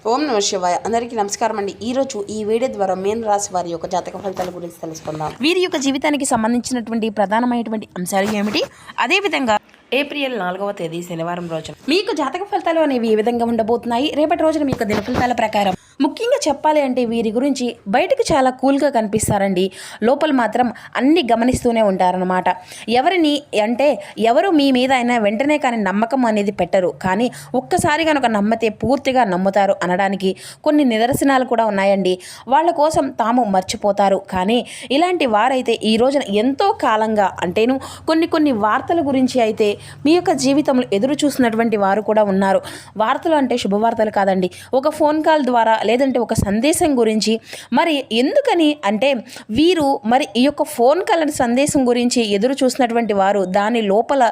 ఓం నమః శివాయ. అందరికీ నమస్కారం అండి. ఈరోజు ఈ వీడియో ద్వారా మీన రాశి వారి యొక్క జాతక ఫలితాల గురించి తెలుసుకుందాం. వీరి యొక్క జీవితానికి సంబంధించినటువంటి ప్రధానమైనటువంటి అంశాలు ఏమిటి, అదేవిధంగా ఏప్రిల్ 4వ తేదీ శనివారం రోజున మీకు జాతక ఫలితాలు అనేవి ఏ విధంగా ఉండబోతున్నాయి, రేపటి రోజున మీకు దిన ఫలితాల ప్రకారం ముఖ్యంగా చెప్పాలి అంటే వీరి గురించి బయటకు చాలా కూల్గా కనిపిస్తారండి, లోపల మాత్రం అన్ని గమనిస్తూనే ఉంటారనమాట. ఎవరిని అంటే ఎవరు మీ మీద అయినా వెంటనే కానీ నమ్మకం అనేది పెట్టరు, కానీ ఒక్కసారి కనుక నమ్మితే పూర్తిగా నమ్ముతారు అనడానికి కొన్ని నిదర్శనాలు కూడా ఉన్నాయండి. వాళ్ళ కోసం తాము మర్చిపోతారు. కానీ ఇలాంటి వారైతే ఈ రోజున ఎంతో కాలంగా అంటేను కొన్ని వార్తల గురించి అయితే మీ యొక్క జీవితంలో ఎదురు చూసినటువంటి వారు కూడా ఉన్నారు. వార్తలు అంటే శుభవార్తలు కాదండి, ఒక ఫోన్ కాల్ ద్వారా లేదంటే ఒక సందేశం గురించి. మరి ఎందుకని అంటే వీరు మరి ఈ యొక్క ఫోన్ కాల్ సందేశం గురించి ఎదురు చూసినటువంటి వారు దాని లోపల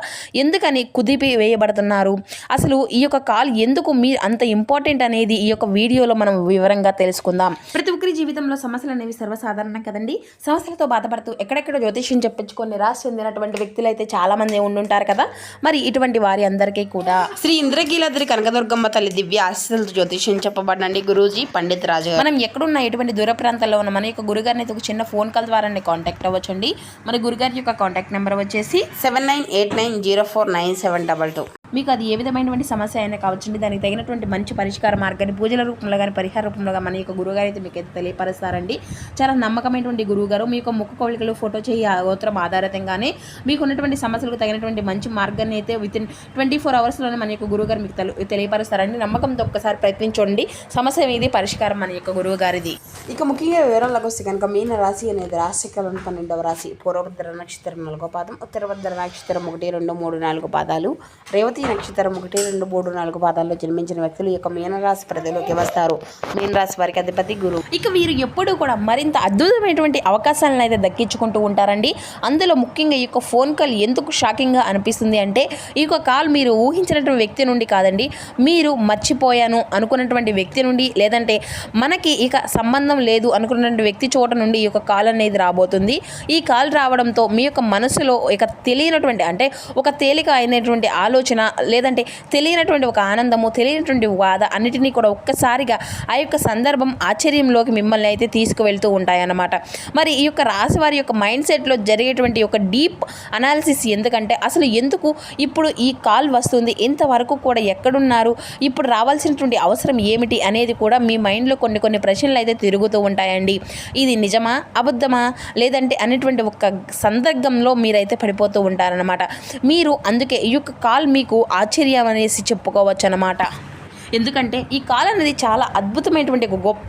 ఎందుకని కుదిపి వేయబడుతున్నారు, అసలు ఈ యొక్క కాల్ ఎందుకు మీ అంత ఇంపార్టెంట్ అనేది ఈ యొక్క వీడియోలో మనం వివరంగా తెలుసుకుందాం. ప్రతి ఒక్కరి జీవితంలో సమస్యలు అనేవి సర్వసాధారణం కదండి. సమస్యలతో బాధపడుతూ ఎక్కడెక్కడ జ్యోతిష్యం చెప్పించుకొని నిరాశ చెందినటువంటి వ్యక్తులు అయితే చాలా మంది ఉండుంటారు కదా. మరి ఇటువంటి వారి అందరికీ కూడా శ్రీ ఇంద్రకీలాద్రి కనకదుర్గమ్మ తల్లి దివ్య ఆశీస్సులతో జ్యోతిష్యం చెప్పబడండి గురూజీ పండిత్ రాజు. మనం ఎక్కడున్న ఎటువంటి దూర ప్రాంతాల్లో ఉన్న మన యొక్క గురుగారిని అయితే ఒక చిన్న ఫోన్ కాల్ ద్వారా కాంటాక్ట్ అవ్వచ్చండి. మరి గురుగారి యొక్క కాంటాక్ట్ నెంబర్ వచ్చేసి 7989049722. మీకు అది ఏ విధమైనటువంటి సమస్య అయినా కావచ్చండి, దానికి తగినటువంటి మంచి పరిష్కార మార్గాన్ని పూజల రూపంలో కానీ పరిహార రూపంలో కానీ మన యొక్క గురువుగారు అయితే మీకు అయితే తెలియపరుస్తారండి. చాలా నమ్మకమైనటువంటి గురువుగారు మీ యొక్క ముఖ కవళికలు ఫోటో చేయి గోత్రం ఆధారితంగానే మీకు ఉన్నటువంటి సమస్యలకు తగినటువంటి మంచి మార్గాన్ని అయితే వితిన్ 24 అవర్స్లోనే మన యొక్క గురువుగారు మీకు తెలియపరుస్తారండి. నమ్మకంతో ఒక్కసారి ప్రయత్నించండి, సమస్య ఇది పరిష్కారం మన యొక్క గురువు గారిది. ఇక ముఖ్యంగా వివరాలకు వస్తే కనుక మీన రాశి అనేది రాశికలను 12వ రాశి. పూర్వభద్ర నక్షత్రం 4వ పాదం, ఉత్తరభద్ర నక్షత్రం 1, 2, 3, 4 పాదాలు, రేవతి నక్షత్రం 1, 2, 3, 4 పాదాల్లో జన్మించిన వ్యక్తులు యొక్క మీనరాశి పరిధిలోకి వస్తారు. మీనరాశి వారికి అధిపతి గురువు. ఇక వీరు ఎప్పుడూ కూడా మరింత అద్భుతమైనటువంటి అవకాశాలను అయితే దక్కించుకుంటూ ఉంటారండి. అందులో ముఖ్యంగా ఈ యొక్క ఫోన్ కాల్ ఎందుకు షాకింగ్గా అనిపిస్తుంది అంటే ఈ యొక్క కాల్ మీరు ఊహించినటువంటి వ్యక్తి నుండి కాదండి, మీరు మర్చిపోయాను అనుకున్నటువంటి వ్యక్తి నుండి, లేదంటే మనకి ఇక సంబంధం లేదు అనుకున్నటువంటి వ్యక్తి చోట నుండి ఈ యొక్క కాల్ అనేది రాబోతుంది. ఈ కాల్ రావడంతో మీ యొక్క మనసులో ఇక తెలియనటువంటి అంటే ఒక తేలిక అయినటువంటి ఆలోచన, లేదంటే తెలియనటువంటి ఒక ఆనందము, తెలియనటువంటి బాధ అన్నిటినీ కూడా ఒక్కసారిగా ఆ యొక్క సందర్భం ఆశ్చర్యంలోకి మిమ్మల్ని అయితే తీసుకువెళ్తూ ఉంటాయన్నమాట. మరి ఈ యొక్క రాశి వారి యొక్క మైండ్ సెట్లో జరిగేటువంటి ఒక డీప్ అనాలిసిస్ ఎందుకంటే అసలు ఎందుకు ఇప్పుడు ఈ కాల్ వస్తుంది, ఇంతవరకు కూడా ఎక్కడున్నారు, ఇప్పుడు రావాల్సినటువంటి అవసరం ఏమిటి అనేది కూడా మీ మైండ్లో కొన్ని ప్రశ్నలు అయితే తిరుగుతూ ఉంటాయండి. ఇది నిజమా అబద్ధమా లేదంటే అనేటువంటి ఒక సందర్భంలో మీరైతే పడిపోతూ ఉంటారనమాట. మీరు అందుకే ఈ యొక్క కాల్ మీకు ఆశ్చర్యం అనేసి చెప్పుకోవచ్చు అన్నమాట. ఎందుకంటే ఈ కాలం అనేది చాలా అద్భుతమైనటువంటి ఒక గొప్ప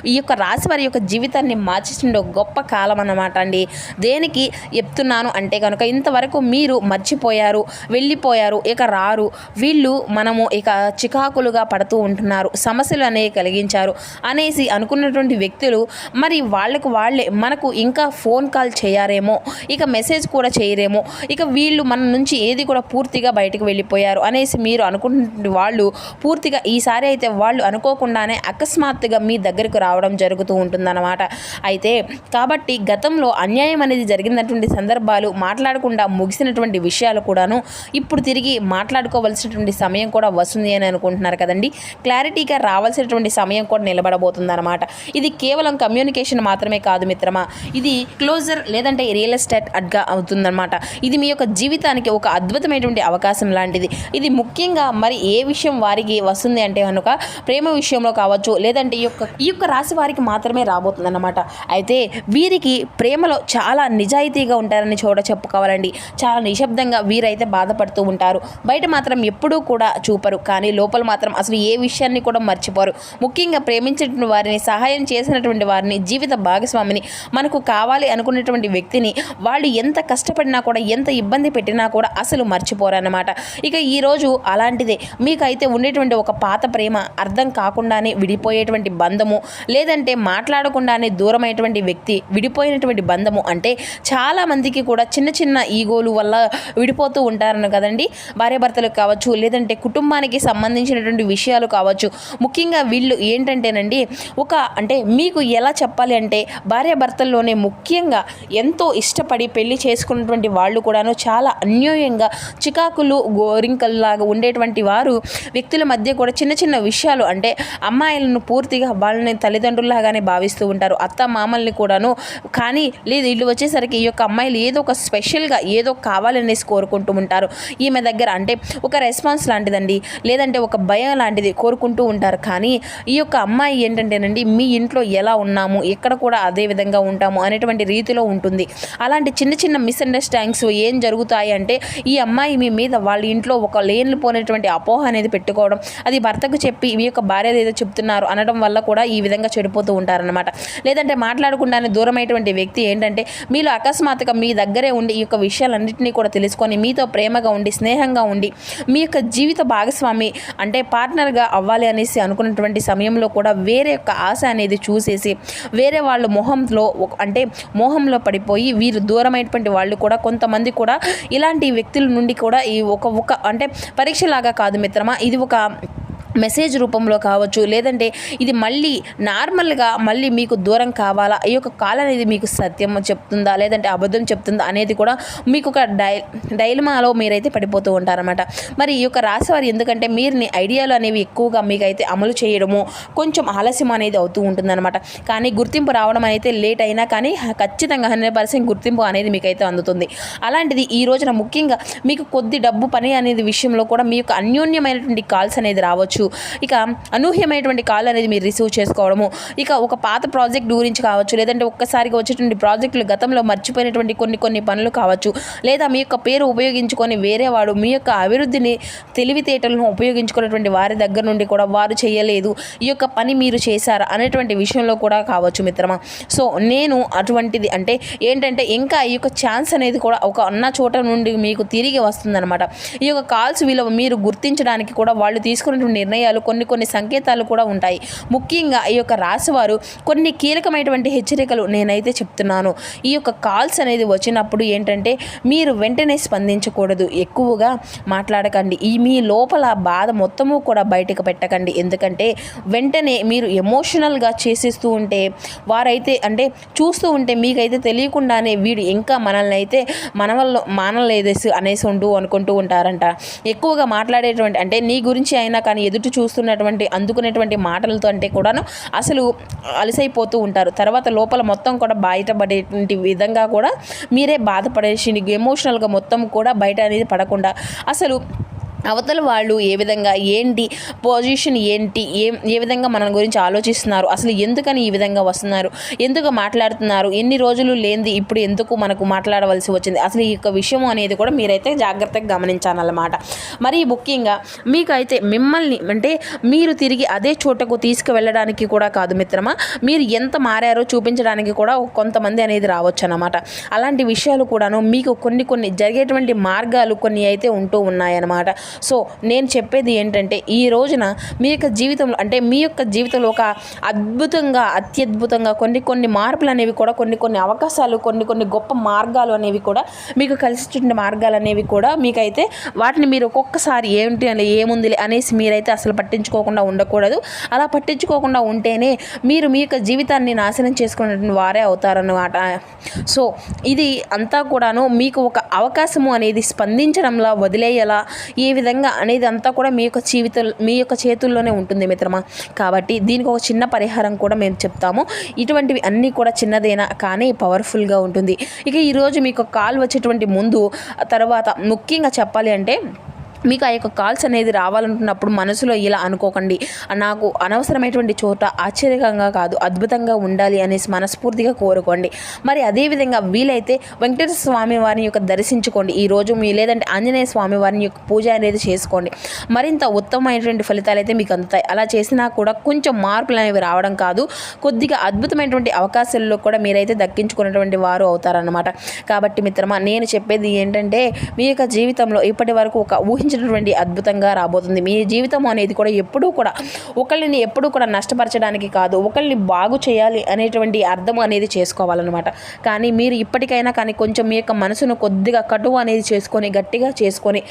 ఈ యొక్క రాశి వారి యొక్క జీవితాన్ని మార్చేసిన ఒక గొప్ప కాలం అన్నమాట అండి. దేనికి చెప్తున్నాను అంటే కనుక ఇంతవరకు మీరు మర్చిపోయారు, వెళ్ళిపోయారు, ఇక రారు, వీళ్ళు మనము ఇక చికాకులుగా పడుతూ ఉంటున్నారు, సమస్యలు అనేవి కలిగించారు అనేసి అనుకున్నటువంటి వ్యక్తులు మరి వాళ్ళే మనకు ఇంకా ఫోన్ కాల్ చేయారేమో, ఇక మెసేజ్ కూడా చేయరేమో, ఇక వీళ్ళు మన నుంచి ఏది కూడా పూర్తిగా బయటకు వెళ్ళిపోయారు అనేసి మీరు అనుకుంటున్న వాళ్ళు పూర్తిగా ఈసారి అయితే వాళ్ళు అనుకోకుండానే అకస్మాత్తుగా మీ దగ్గరకు రావడం జరుగుతూ ఉంటుందన్నమాట. అయితే కాబట్టి గతంలో అన్యాయం అనేది జరిగినటువంటి సందర్భాలు మాట్లాడకుండా ముగిసినటువంటి విషయాలు కూడాను ఇప్పుడు తిరిగి మాట్లాడుకోవాల్సినటువంటి సమయం కూడా వస్తుంది అని అనుకుంటున్నారు కదండి. క్లారిటీగా రావాల్సినటువంటి సమయం కూడా నిలబడబోతుందన్నమాట. ఇది కేవలం కమ్యూనికేషన్ మాత్రమే కాదు మిత్రమా, ఇది క్లోజర్ లేదంటే రియల్ ఎస్టేట్ అడ్గా అవుతుందన్నమాట. ఇది మీ యొక్క జీవితానికి ఒక అద్భుతమైనటువంటి అవకాశం లాంటిది. ఇది ముఖ్యంగా మరి ఏ విషయం వారికి వస్తుంది అంటే కనుక ప్రేమ విషయంలో కావచ్చు, లేదంటే ఈ యొక్క రాశి వారికి మాత్రమే రాబోతుందన్నమాట. అయితే వీరికి ప్రేమలో చాలా నిజాయితీగా ఉంటారని చెప్పుకోవాలండి. చాలా నిశ్శబ్దంగా వీరైతే బాధపడుతూ ఉంటారు. బయట మాత్రం ఎప్పుడూ కూడా చూపరు, కానీ లోపల మాత్రం అసలు ఏ విషయాన్ని కూడా మర్చిపోరు. ముఖ్యంగా ప్రేమించినటువంటి వారిని, సహాయం చేసినటువంటి వారిని, జీవిత భాగస్వామిని, మనకు కావాలి అనుకున్నటువంటి వ్యక్తిని వాళ్ళు ఎంత కష్టపడినా కూడా, ఎంత ఇబ్బంది పెట్టినా కూడా అసలు మర్చిపోరు అన్నమాట. ఇక ఈరోజు అలాంటిదే మీకైతే ఉండేటువంటి ఒక పాత ప్రేమ, అర్థం కాకుండానే విడిపోయేటువంటి బంధము, లేదంటే మాట్లాడకుండానే దూరమైనటువంటి వ్యక్తి, విడిపోయినటువంటి బంధము అంటే చాలామందికి కూడా చిన్న ఈగోలు వల్ల విడిపోతూ ఉంటారని కదండి. భార్యాభర్తలకు కావచ్చు, లేదంటే కుటుంబానికి సంబంధించినటువంటి విషయాలు కావచ్చు. ముఖ్యంగా వీళ్ళు ఏంటంటేనండి అంటే మీకు ఎలా చెప్పాలి అంటే భార్యాభర్తల్లోనే ముఖ్యంగా ఎంతో ఇష్టపడి పెళ్లి చేసుకున్నటువంటి వాళ్ళు కూడాను చాలా అన్యోన్యంగా చికాకులు గోరింకల్లాగా ఉండేటువంటి వారు వ్యక్తుల మధ్య కూడా కూడా చిన్న చిన్న విషయాలు అంటే అమ్మాయిలను పూర్తిగా వాళ్ళని తల్లిదండ్రుల్లాగానే భావిస్తూ ఉంటారు, అత్త మామల్ని కూడాను. కానీ లేదు వీళ్ళు వచ్చేసరికి ఈ యొక్క అమ్మాయిలు ఏదో ఒక స్పెషల్గా ఏదో కావాలనేసి కోరుకుంటూ ఉంటారు ఈమె దగ్గర. అంటే ఒక రెస్పాన్స్ లాంటిదండి, లేదంటే ఒక భయం లాంటిది కోరుకుంటూ ఉంటారు. కానీ ఈ యొక్క అమ్మాయి ఏంటంటేనండి, మీ ఇంట్లో ఎలా ఉన్నాము ఎక్కడ కూడా అదే విధంగా ఉంటాము అనేటువంటి రీతిలో ఉంటుంది. అలాంటి చిన్న చిన్న మిస్అండర్స్టాండింగ్స్ ఏం జరుగుతాయి అంటే, ఈ అమ్మాయి మీ మీద వాళ్ళ ఇంట్లో ఒక లేనిపోయినటువంటి అపోహ అనేది పెట్టుకోవడం, అది భర్తకు చెప్పి మీ యొక్క భార్య ఏదో చెప్తున్నారు అనడం వల్ల కూడా ఈ విధంగా చెడిపోతూ ఉంటారనమాట. లేదంటే మాట్లాడకుండానే దూరమైనటువంటి వ్యక్తి ఏంటంటే, మీలో అకస్మాత్తుగా మీ దగ్గరే ఉండి ఈ యొక్క విషయాలన్నింటినీ కూడా తెలుసుకొని మీతో ప్రేమగా ఉండి స్నేహంగా ఉండి మీ యొక్క జీవిత భాగస్వామి అంటే పార్ట్నర్గా అవ్వాలి అనేసి అనుకున్నటువంటి సమయంలో కూడా వేరే యొక్క ఆశ అనేది చూసేసి వేరే వాళ్ళ అంటే మోహంలో పడిపోయి వీరు దూరమైనటువంటి వాళ్ళు కూడా కొంతమంది కూడా ఇలాంటి వ్యక్తుల నుండి కూడా ఈ ఒక అంటే పరీక్షలాగా కాదు మిత్రమా, ఇది ఒక మెసేజ్ రూపంలో కావచ్చు, లేదంటే ఇది మళ్ళీ నార్మల్గా మళ్ళీ మీకు దూరం కావాలా, ఈ యొక్క కాలం అనేది మీకు సత్యం చెప్తుందా లేదంటే అబద్ధం చెప్తుందా అనేది కూడా మీకు ఒక డైలమాలో మీరైతే పడిపోతూ ఉంటారన్నమాట. మరి ఈ యొక్క రాశివారు ఎందుకంటే మీరుని ఐడియాలు అనేవి ఎక్కువగా మీకైతే అమలు చేయడము కొంచెం ఆలస్యం అనేది అవుతూ ఉంటుందన్నమాట. కానీ గుర్తింపు రావడం అయితే లేట్ అయినా కానీ ఖచ్చితంగా 100% గుర్తింపు అనేది మీకైతే అందుతుంది. అలాంటిది ఈ రోజున ముఖ్యంగా మీకు కొద్ది డబ్బు పని అనేది విషయంలో కూడా మీ యొక్క అన్యోన్యమైనటువంటి కాల్స్ అనేది రావచ్చు. ఇక అనూహ్యమైనటువంటి కాల్ అనేది మీరు రిసీవ్ చేసుకోవడము, ఇక ఒక పాత ప్రాజెక్ట్ గురించి కావచ్చు, లేదంటే ఒక్కసారిగా వచ్చేటువంటి ప్రాజెక్టులు గతంలో మర్చిపోయినటువంటి కొన్ని పనులు కావచ్చు, లేదా మీ యొక్క పేరు ఉపయోగించుకొని వేరే వాడు మీ యొక్క అభివృద్ధిని తెలివితేటలను ఉపయోగించుకున్నటువంటి వారి దగ్గర నుండి కూడా వారు చేయలేదు, ఈ యొక్క పని మీరు చేశారు అనేటువంటి విషయంలో కూడా కావచ్చు మిత్రమా. సో నేను అటువంటిది అంటే ఏంటంటే ఇంకా ఈ యొక్క ఛాన్స్ అనేది కూడా ఒక అన్న చోట నుండి మీకు తిరిగి వస్తుందన్నమాట. ఈ యొక్క కాల్స్ విలువ మీరు గుర్తించడానికి కూడా వాళ్ళు తీసుకున్నటువంటి నిర్ణయాలు కొన్ని సంకేతాలు కూడా ఉంటాయి. ముఖ్యంగా ఈ యొక్క రాశివారు కొన్ని కీలకమైనటువంటి హెచ్చరికలు నేనైతే చెప్తున్నాను. ఈ యొక్క కాల్స్ అనేది వచ్చినప్పుడు ఏంటంటే మీరు వెంటనే స్పందించకూడదు, ఎక్కువగా మాట్లాడకండి, మీ లోపల బాధ మొత్తము కూడా బయటకు పెట్టకండి. ఎందుకంటే వెంటనే మీరు ఎమోషనల్గా చేసేస్తూ ఉంటే వారైతే అంటే చూస్తూ ఉంటే మీకైతే తెలియకుండానే వీడు ఇంకా మనల్ని అయితే మన వల్ల మానలేదేసి అనేసి అనుకుంటూ ఉంటారంట. ఎక్కువగా మాట్లాడేటువంటి అంటే నీ గురించి అయినా కానీ ఎదుటి చూస్తున్నటువంటి అందుకునేటువంటి మాటలతో అంటే కూడాను అసలు అలసైపోతూ ఉంటారు. తర్వాత లోపల మొత్తం కూడా బయటపడేటువంటి విధంగా కూడా మీరే బాధపడేసి ఎమోషనల్గా మొత్తం కూడా బయట అనేది పడకుండా అసలు అవతల వాళ్ళు ఏ విధంగా ఏంటి పొజిషన్ ఏంటి ఏ విధంగా మన గురించి ఆలోచిస్తున్నారు, అసలు ఎందుకని ఈ విధంగా వస్తున్నారు, ఎందుకు మాట్లాడుతున్నారు, ఎన్ని రోజులు లేనిది ఇప్పుడు ఎందుకు మనకు మాట్లాడవలసి వచ్చింది, అసలు ఈ యొక్క విషయం అనేది కూడా మీరైతే జాగ్రత్తగా గమనించాలన్నమాట. మరి ముఖ్యంగా మీకు అయితే మిమ్మల్ని అంటే మీరు తిరిగి అదే చోటకు తీసుకువెళ్ళడానికి కూడా కాదు మిత్రమా, మీరు ఎంత మారారో చూపించడానికి కూడా కొంతమంది అనేది రావచ్చు అన్నమాట. అలాంటి విషయాలు కూడాను మీకు కొన్ని జరిగేటువంటి మార్గాలు కొన్ని అయితే ఉంటూ ఉన్నాయన్నమాట. సో నేను చెప్పేది ఏంటంటే ఈ రోజున మీ యొక్క జీవితంలో అంటే మీ యొక్క జీవితంలో ఒక అత్యద్భుతంగా కొన్ని మార్పులు అనేవి కూడా కొన్ని అవకాశాలు కొన్ని గొప్ప మార్గాలు అనేవి కూడా మీకు కలిసి మార్గాలు అనేవి కూడా మీకైతే వాటిని మీరు ఒక్కొక్కసారి ఏంటి అని ఏముందిలే అనేసి మీరైతే అసలు పట్టించుకోకుండా ఉండకూడదు. అలా పట్టించుకోకుండా ఉంటేనే మీరు మీ యొక్క జీవితాన్ని నాశనం చేసుకున్నటువంటి వారే అవుతారన్నమాట. సో ఇది అంతా కూడాను మీకు ఒక అవకాశము అనేది స్పందించడంలో వదిలేయాలా ఏ విధంగా అనేది అంతా కూడా మీ యొక్క చేతుల్లోనే ఉంటుంది మిత్రమా. కాబట్టి దీనికి ఒక చిన్న పరిహారం కూడా మేము చెప్తాము. ఇటువంటివి అన్నీ కూడా చిన్నదైనా కానీ పవర్ఫుల్గా ఉంటుంది. ఇక ఈరోజు మీకు కాల్ వచ్చేటువంటి ముందు తర్వాత ముఖ్యంగా చెప్పాలి అంటే మీకు ఆ యొక్క కాల్స్ అనేది రావాలనుకున్నప్పుడు మనసులో ఇలా అనుకోకండి, నాకు అనవసరమైనటువంటి చోట ఆశ్చర్యకంగా కాదు అద్భుతంగా ఉండాలి అనేసి మనస్ఫూర్తిగా కోరుకోండి. మరి అదేవిధంగా వీలైతే వెంకటేశ్వర స్వామి వారిని యొక్క దర్శించుకోండి ఈరోజు, లేదంటే ఆంజనేయ స్వామి వారిని యొక్క పూజ అనేది చేసుకోండి. మరింత ఉత్తమమైనటువంటి ఫలితాలు అయితే మీకు అందుతాయి. అలా చేసినా కూడా కొంచెం మార్పులు అనేవి రావడం కాదు, కొద్దిగా అద్భుతమైనటువంటి అవకాశాల్లో కూడా మీరైతే దక్కించుకున్నటువంటి వారు అవుతారన్నమాట. కాబట్టి మిత్రమా నేను చెప్పేది ఏంటంటే మీ యొక్క జీవితంలో ఇప్పటి వరకు ఒక ఊహించినటువంటి అద్భుతంగా రాబోతుంది. మీ జీవితం అనేది కూడా ఒకళ్ళని ఎప్పుడూ కూడా నష్టపరచడానికి కాదు, ఒకళ్ళని బాగు చేయాలి అనేటువంటి అర్థం అనేది చేసుకోవాలన్నమాట. కానీ మీరు ఇప్పటికైనా కానీ కొంచెం మీ యొక్క మనసును కొద్దిగా కటువు అనేది చేసుకొని గట్టిగా చేసుకొని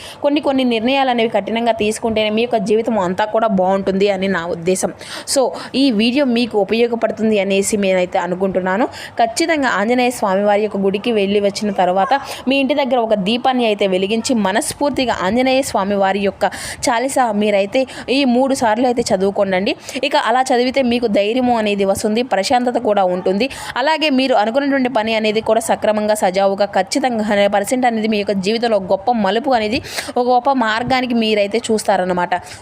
కొన్ని నిర్ణయాలు అనేవి కఠినంగా తీసుకుంటేనే మీ యొక్క జీవితం అంతా కూడా బాగుంటుంది అని నా ఉద్దేశం. సో ఈ వీడియో మీకు ఉపయోగపడుతుంది అనేసి నేనైతే అనుకుంటున్నాను. ఖచ్చితంగా ఆంజనేయ స్వామి వారి యొక్క గుడికి వెళ్ళి వచ్చిన తర్వాత మీ ఇంటి దగ్గర ఒక దీపాన్ని అయితే వెలిగించి మనస్ఫూర్తిగా ఆంజనేయ స్వామి వారి యొక్క చాలీసా మీరైతే ఈ 3 సార్లు అయితే చదువుకోండి. ఇక అలా చదివితే మీకు ధైర్యము అనేది వస్తుంది, ప్రశాంతత కూడా ఉంటుంది. అలాగే మీరు అనుకున్నటువంటి పని అనేది కూడా సక్రమంగా సజావుగా ఖచ్చితంగా 100% అనేది మీ యొక్క జీవితంలో గొప్ప మలుపు అనేది ఒక గొప్ప మార్గానికి మీరైతే చూస్తారనమాట.